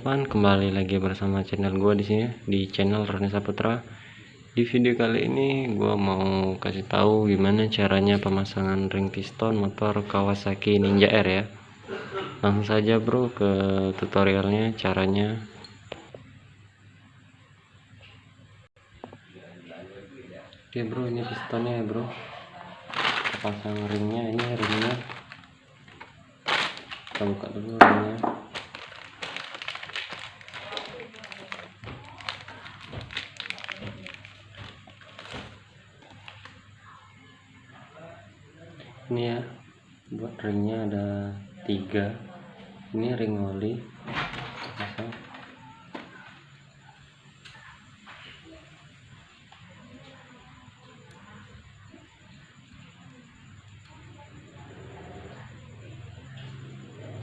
teman-teman, kembali lagi bersama channel gue di sini di channel Roni Saputra. Di video kali ini gue mau kasih tahu gimana caranya pemasangan ring piston motor Kawasaki Ninja R ya. Langsung saja bro ke tutorialnya caranya. Oke bro, ini pistonnya ya bro. Pasang ringnya, ini ringnya. Kita buka dulu ringnya. Ini ya, buat ringnya ada 3. Ini ring oli pasang.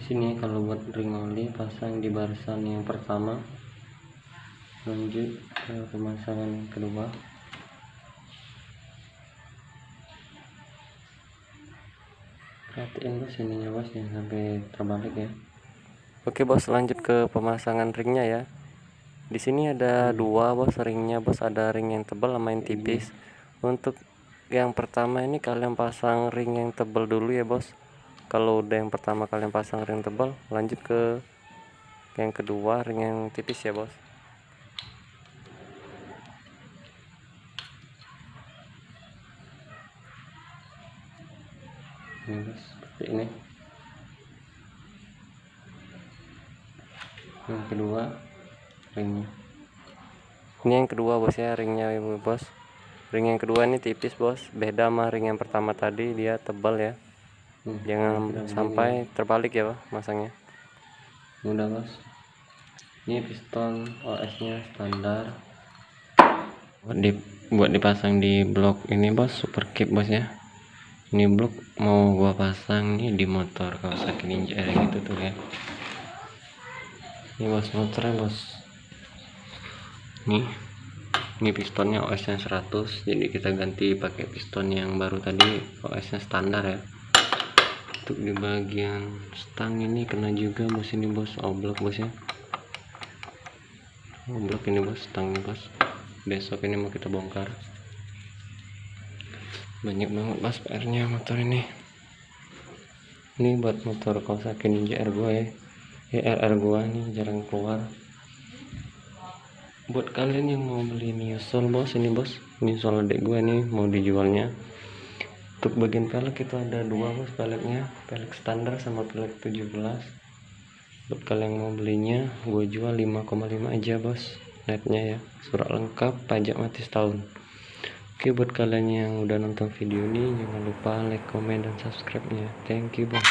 Sini kalau buat ring oli pasang di barisan yang pertama, lanjut ke pemasangan kedua. Perhatiin bos ininya bos, jangan sampai terbalik ya. Oke bos, lanjut ke pemasangan ringnya ya. Di sini ada 2 bos ringnya bos, ada ring yang tebal sama yang tipis. Untuk yang pertama ini kalian pasang ring yang tebal dulu ya bos. Kalau udah yang pertama kalian pasang ring tebal, lanjut ke yang kedua ring yang tipis ya bos. Ini bos, seperti ini. Yang kedua ringnya, ini yang kedua bos ya, ringnya bos. Ring yang kedua ini tipis bos, beda sama ring yang pertama tadi, dia tebal ya. Jangan sampai terbalik ya bos masangnya. Mudah bos. Ini piston OS nya standar, buat dipasang di blok ini bos, super keep bos ya. Ini blok mau gua pasang nih di motor Kawasaki Ninja R gitu tuh ya. Ini bos motornya bos. Ini pistonnya OS nya 100, jadi kita ganti pakai piston yang baru tadi, OS nya standar ya. Untuk di bagian stang ini kena juga bos, ini bos oblok bos ya. Oblok ini bos, stangnya bos. Besok ini mau kita bongkar. Banyak banget bos PR-nya motor ini. Ini buat motor Kawasaki Ninja R gua ya. RR gua nih jarang keluar. Buat kalian yang mau beli Miusol bos, ini bos, Miusol adik gua nih mau dijualnya. Untuk bagian pelek itu ada 2 bos peleknya, pelek standar sama pelek 17. Buat kalian yang mau belinya, gue jual 5,5 aja bos, netnya ya, surat lengkap, pajak mati setahun. Oke, buat kalian yang udah nonton video ini, jangan lupa like, comment, dan subscribe nya. Thank you bos.